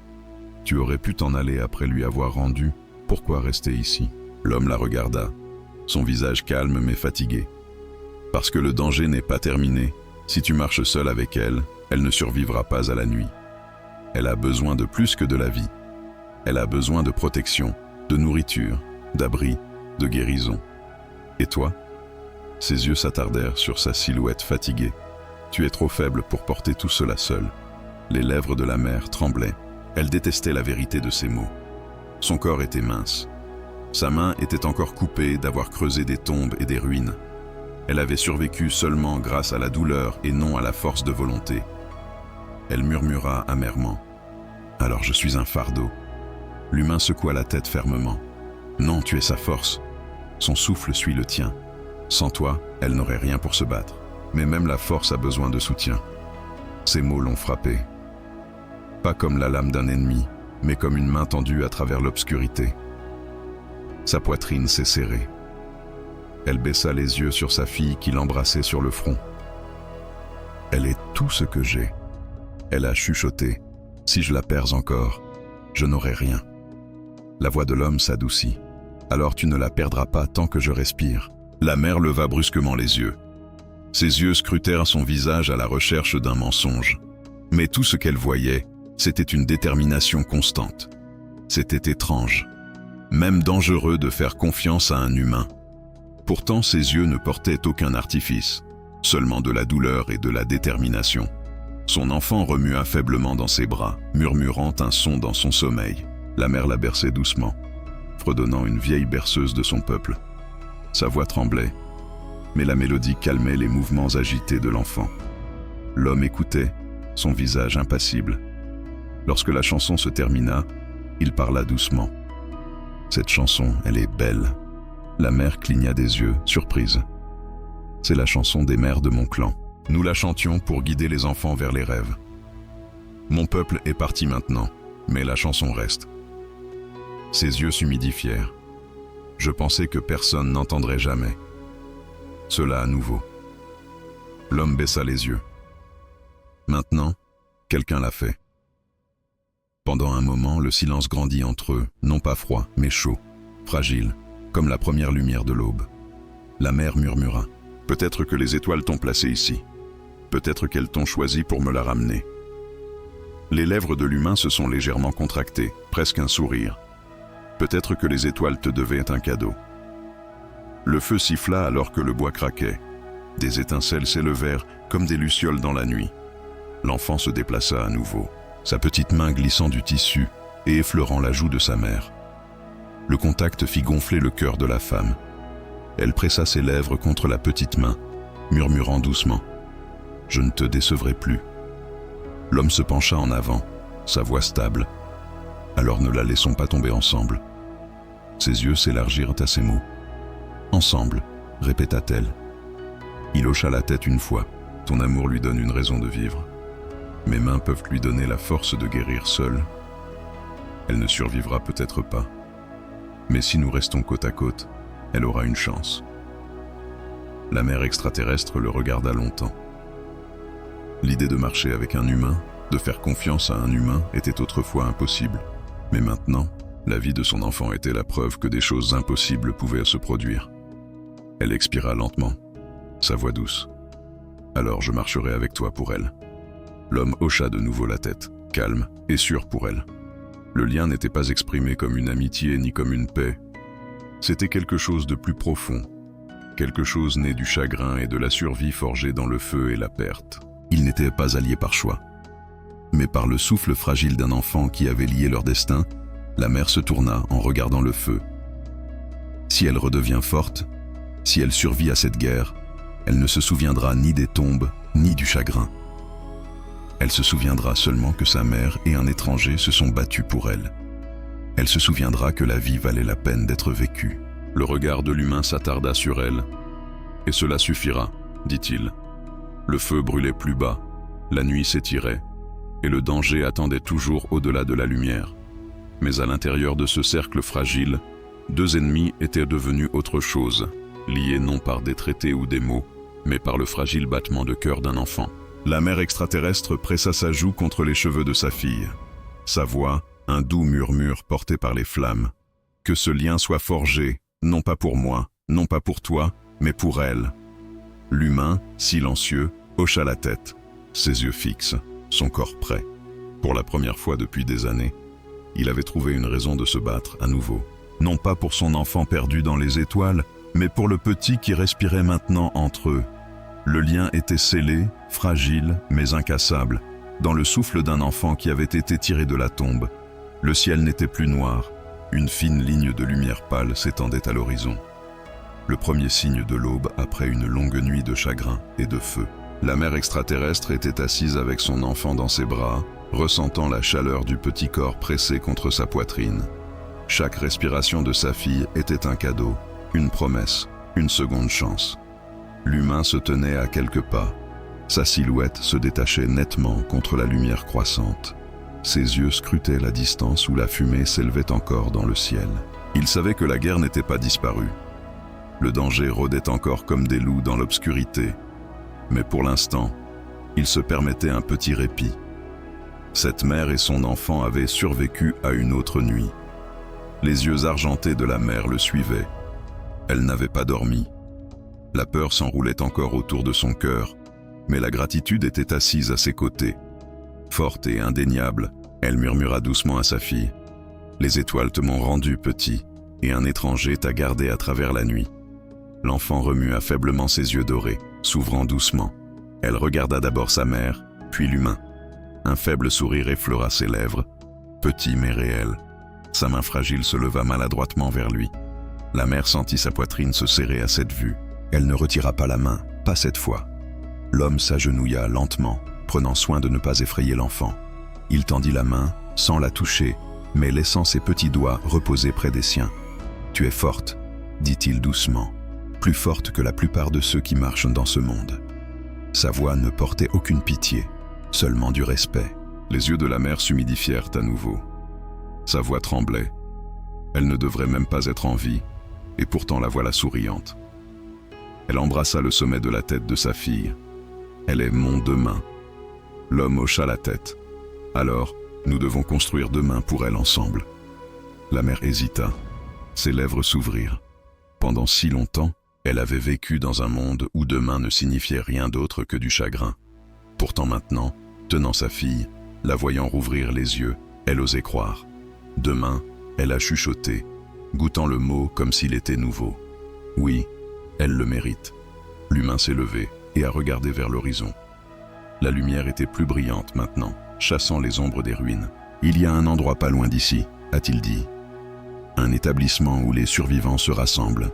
Tu aurais pu t'en aller après lui avoir rendu. Pourquoi rester ici? L'homme la regarda, son visage calme mais fatigué. Parce que le danger n'est pas terminé. Si tu marches seul avec elle, elle ne survivra pas à la nuit. Elle a besoin de plus que de la vie. Elle a besoin de protection, de nourriture, d'abri, de guérison. Et toi? Ses yeux s'attardèrent sur sa silhouette fatiguée. Tu es trop faible pour porter tout cela seul. Les lèvres de la mère tremblaient. Elle détestait la vérité de ses mots. Son corps était mince. Sa main était encore coupée d'avoir creusé des tombes et des ruines. Elle avait survécu seulement grâce à la douleur et non à la force de volonté. Elle murmura amèrement. « Alors je suis un fardeau. » L'humain secoua la tête fermement. « Non, tu es sa force. Son souffle suit le tien. Sans toi, elle n'aurait rien pour se battre. Mais même la force a besoin de soutien. » Ces mots l'ont frappé. Pas comme la lame d'un ennemi, mais comme une main tendue à travers l'obscurité. Sa poitrine s'est serrée. Elle baissa les yeux sur sa fille qui l'embrassait sur le front. « Elle est tout ce que j'ai. » Elle a chuchoté. « Si je la perds encore, je n'aurai rien. » La voix de l'homme s'adoucit. « Alors tu ne la perdras pas tant que je respire. » La mère leva brusquement les yeux. Ses yeux scrutèrent son visage à la recherche d'un mensonge. Mais tout ce qu'elle voyait, c'était une détermination constante. C'était étrange, même dangereux de faire confiance à un humain. Pourtant, ses yeux ne portaient aucun artifice, seulement de la douleur et de la détermination. Son enfant remua faiblement dans ses bras, murmurant un son dans son sommeil. La mère la berçait doucement, fredonnant une vieille berceuse de son peuple. Sa voix tremblait, mais la mélodie calmait les mouvements agités de l'enfant. L'homme écoutait, son visage impassible. Lorsque la chanson se termina, il parla doucement. « Cette chanson, elle est belle. » La mère cligna des yeux, surprise. « C'est la chanson des mères de mon clan. Nous la chantions pour guider les enfants vers les rêves. Mon peuple est parti maintenant, mais la chanson reste. » Ses yeux s'humidifièrent. Je pensais que personne n'entendrait jamais. Cela à nouveau. L'homme baissa les yeux. Maintenant, quelqu'un l'a fait. Pendant un moment, le silence grandit entre eux, non pas froid, mais chaud, fragile, comme la première lumière de l'aube. La mère murmura. « Peut-être que les étoiles t'ont placé ici. Peut-être qu'elles t'ont choisi pour me la ramener. » Les lèvres de l'humain se sont légèrement contractées, presque un sourire. Peut-être que les étoiles te devaient un cadeau. Le feu siffla alors que le bois craquait. Des étincelles s'élevèrent comme des lucioles dans la nuit. L'enfant se déplaça à nouveau, sa petite main glissant du tissu et effleurant la joue de sa mère. Le contact fit gonfler le cœur de la femme. Elle pressa ses lèvres contre la petite main, murmurant doucement « Je ne te décevrai plus ». L'homme se pencha en avant, sa voix stable. « Alors ne la laissons pas tomber ensemble. » Ses yeux s'élargirent à ces mots. « Ensemble », répéta-t-elle. Il hocha la tête une fois. « Ton amour lui donne une raison de vivre. Mes mains peuvent lui donner la force de guérir seule. Elle ne survivra peut-être pas. Mais si nous restons côte à côte, elle aura une chance. » La mère extraterrestre le regarda longtemps. L'idée de marcher avec un humain, de faire confiance à un humain, était autrefois impossible. Mais maintenant, la vie de son enfant était la preuve que des choses impossibles pouvaient se produire. Elle expira lentement, sa voix douce. « Alors je marcherai avec toi pour elle. » L'homme hocha de nouveau la tête, calme et sûr pour elle. Le lien n'était pas exprimé comme une amitié ni comme une paix. C'était quelque chose de plus profond, quelque chose né du chagrin et de la survie forgée dans le feu et la perte. Ils n'étaient pas alliés par choix, mais par le souffle fragile d'un enfant qui avait lié leur destin. La mère se tourna en regardant le feu. Si elle redevient forte, si elle survit à cette guerre, elle ne se souviendra ni des tombes, ni du chagrin. Elle se souviendra seulement que sa mère et un étranger se sont battus pour elle. Elle se souviendra que la vie valait la peine d'être vécue. Le regard de l'humain s'attarda sur elle. « Et cela suffira, dit-il. » Le feu brûlait plus bas, la nuit s'étirait, et le danger attendait toujours au-delà de la lumière. Mais à l'intérieur de ce cercle fragile, deux ennemis étaient devenus autre chose, liés non par des traités ou des mots, mais par le fragile battement de cœur d'un enfant. La mère extraterrestre pressa sa joue contre les cheveux de sa fille. Sa voix, un doux murmure porté par les flammes. Que ce lien soit forgé, non pas pour moi, non pas pour toi, mais pour elle. L'humain, silencieux, hocha la tête, ses yeux fixes, son corps prêt. Pour la première fois depuis des années, il avait trouvé une raison de se battre à nouveau. Non pas pour son enfant perdu dans les étoiles, mais pour le petit qui respirait maintenant entre eux. Le lien était scellé, fragile, mais incassable, dans le souffle d'un enfant qui avait été tiré de la tombe. Le ciel n'était plus noir, une fine ligne de lumière pâle s'étendait à l'horizon. Le premier signe de l'aube après une longue nuit de chagrin et de feu. La mère extraterrestre était assise avec son enfant dans ses bras, ressentant la chaleur du petit corps pressé contre sa poitrine. Chaque respiration de sa fille était un cadeau, une promesse, une seconde chance. L'humain se tenait à quelques pas. Sa silhouette se détachait nettement contre la lumière croissante. Ses yeux scrutaient la distance où la fumée s'élevait encore dans le ciel. Il savait que la guerre n'était pas disparue. Le danger rôdait encore comme des loups dans l'obscurité. Mais pour l'instant, il se permettait un petit répit. Cette mère et son enfant avaient survécu à une autre nuit. Les yeux argentés de la mère le suivaient. Elle n'avait pas dormi. La peur s'enroulait encore autour de son cœur, mais la gratitude était assise à ses côtés. Forte et indéniable, elle murmura doucement à sa fille. « Les étoiles te m'ont rendu petit, et un étranger t'a gardé à travers la nuit. » L'enfant remua faiblement ses yeux dorés, s'ouvrant doucement. Elle regarda d'abord sa mère, puis l'humain. Un faible sourire effleura ses lèvres, petit mais réel. Sa main fragile se leva maladroitement vers lui. La mère sentit sa poitrine se serrer à cette vue. Elle ne retira pas la main, pas cette fois. L'homme s'agenouilla lentement, prenant soin de ne pas effrayer l'enfant. Il tendit la main, sans la toucher, mais laissant ses petits doigts reposer près des siens. « Tu es forte, » dit-il doucement, plus forte que la plupart de ceux qui marchent dans ce monde. Sa voix ne portait aucune pitié, seulement du respect. Les yeux de la mère s'humidifièrent à nouveau. Sa voix tremblait. Elle ne devrait même pas être en vie, et pourtant la voilà souriante. Elle embrassa le sommet de la tête de sa fille. « Elle est mon demain. » L'homme hocha la tête. « Alors, nous devons construire demain pour elle ensemble. » La mère hésita. Ses lèvres s'ouvrirent. Pendant si longtemps, elle avait vécu dans un monde où demain ne signifiait rien d'autre que du chagrin. Pourtant maintenant, tenant sa fille, la voyant rouvrir les yeux, elle osait croire. Demain, elle a chuchoté, goûtant le mot comme s'il était nouveau. Oui, elle le mérite. L'humain s'est levé et a regardé vers l'horizon. La lumière était plus brillante maintenant, chassant les ombres des ruines. « Il y a un endroit pas loin d'ici, » a-t-il dit. Un établissement où les survivants se rassemblent.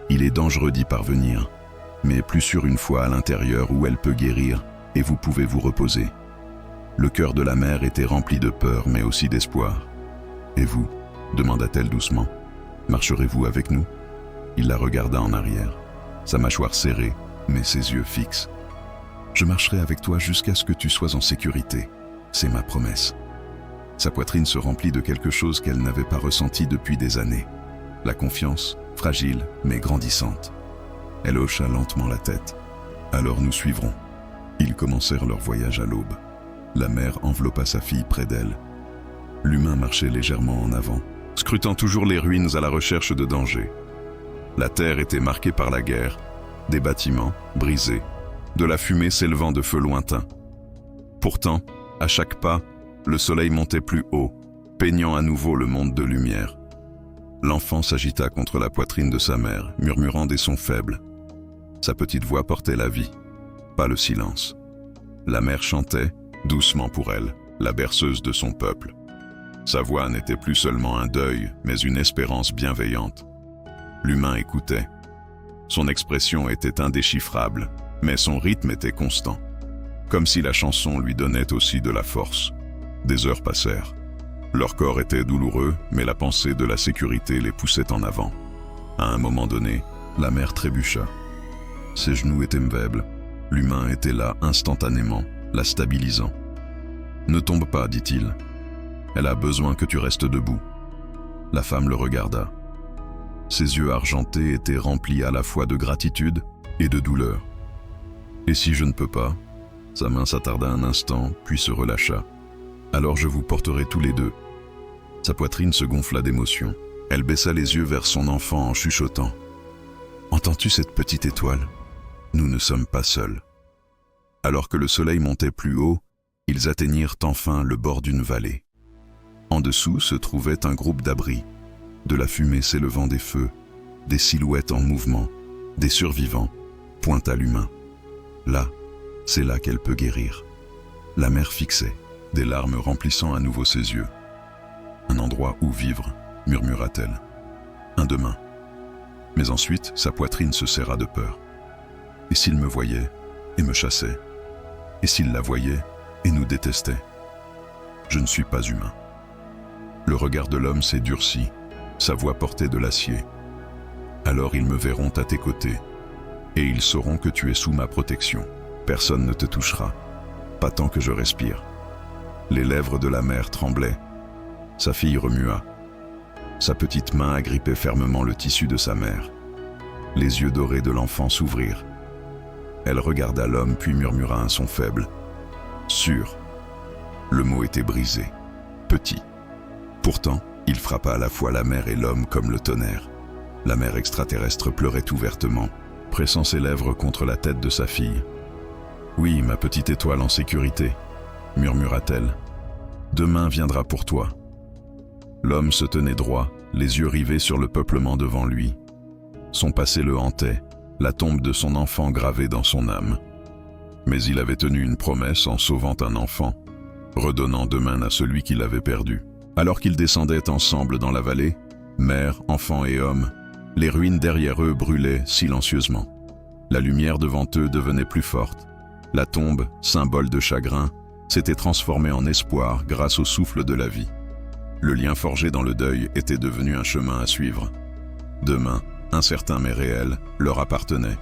Il est dangereux d'y parvenir, mais plus sûr une fois à l'intérieur où elle peut guérir et vous pouvez vous reposer. Le cœur de la mère était rempli de peur mais aussi d'espoir. « Et vous ?» demanda-t-elle doucement. « Marcherez-vous avec nous ?» Il la regarda en arrière, sa mâchoire serrée, mais ses yeux fixes. « Je marcherai avec toi jusqu'à ce que tu sois en sécurité. C'est ma promesse. » Sa poitrine se remplit de quelque chose qu'elle n'avait pas ressenti depuis des années. La confiance, fragile mais grandissante. Elle hocha lentement la tête. « Alors nous suivrons. » Ils commencèrent leur voyage à l'aube. La mère enveloppa sa fille près d'elle. L'humain marchait légèrement en avant, scrutant toujours les ruines à la recherche de danger. La terre était marquée par la guerre, des bâtiments brisés, de la fumée s'élevant de feux lointains. Pourtant, à chaque pas, le soleil montait plus haut, peignant à nouveau le monde de lumière. L'enfant s'agita contre la poitrine de sa mère, murmurant des sons faibles. Sa petite voix portait la vie, pas le silence. La mère chantait, doucement pour elle, la berceuse de son peuple. Sa voix n'était plus seulement un deuil, mais une espérance bienveillante. L'humain écoutait. Son expression était indéchiffrable, mais son rythme était constant. Comme si la chanson lui donnait aussi de la force. Des heures passèrent. Leur corps était douloureux, mais la pensée de la sécurité les poussait en avant. À un moment donné, la mère trébucha. Ses genoux étaient faibles. L'humain était là instantanément, la stabilisant. « Ne tombe pas, dit-il. Elle a besoin que tu restes debout. » La femme le regarda. Ses yeux argentés étaient remplis à la fois de gratitude et de douleur. « Et si je ne peux pas ?» Sa main s'attarda un instant, puis se relâcha. « Alors je vous porterai tous les deux. » Sa poitrine se gonfla d'émotion. Elle baissa les yeux vers son enfant en chuchotant. « Entends-tu cette petite étoile ? Nous ne sommes pas seuls. » Alors que le soleil montait plus haut, ils atteignirent enfin le bord d'une vallée. En dessous se trouvait un groupe d'abris, de la fumée s'élevant des feux, des silhouettes en mouvement, des survivants, pointe à l'humain. Là, c'est là qu'elle peut guérir. La mère fixait, des larmes remplissant à nouveau ses yeux. Un endroit où vivre, murmura-t-elle. Un demain. Mais ensuite, sa poitrine se serra de peur. Et s'il me voyait et me chassait? Et s'il la voyait et nous détestait? Je ne suis pas humain. Le regard de l'homme s'est durci, sa voix portait de l'acier. Alors ils me verront à tes côtés, et ils sauront que tu es sous ma protection. Personne ne te touchera, pas tant que je respire. Les lèvres de la mère tremblaient. Sa fille remua. Sa petite main agrippait fermement le tissu de sa mère. Les yeux dorés de l'enfant s'ouvrirent. Elle regarda l'homme puis murmura un son faible. « Sûr ». Le mot était brisé, petit. Pourtant, il frappa à la fois la mère et l'homme comme le tonnerre. La mère extraterrestre pleurait ouvertement, pressant ses lèvres contre la tête de sa fille. « Oui, ma petite étoile en sécurité », murmura-t-elle. « Demain viendra pour toi. » L'homme se tenait droit, les yeux rivés sur le peuplement devant lui. Son passé le hantait, la tombe de son enfant gravée dans son âme. Mais il avait tenu une promesse en sauvant un enfant, redonnant demain à celui qui l'avait perdu. Alors qu'ils descendaient ensemble dans la vallée, mère, enfant et homme, les ruines derrière eux brûlaient silencieusement. La lumière devant eux devenait plus forte. La tombe, symbole de chagrin, s'était transformée en espoir grâce au souffle de la vie. Le lien forgé dans le deuil était devenu un chemin à suivre. Demain, incertain mais réel, leur appartenait.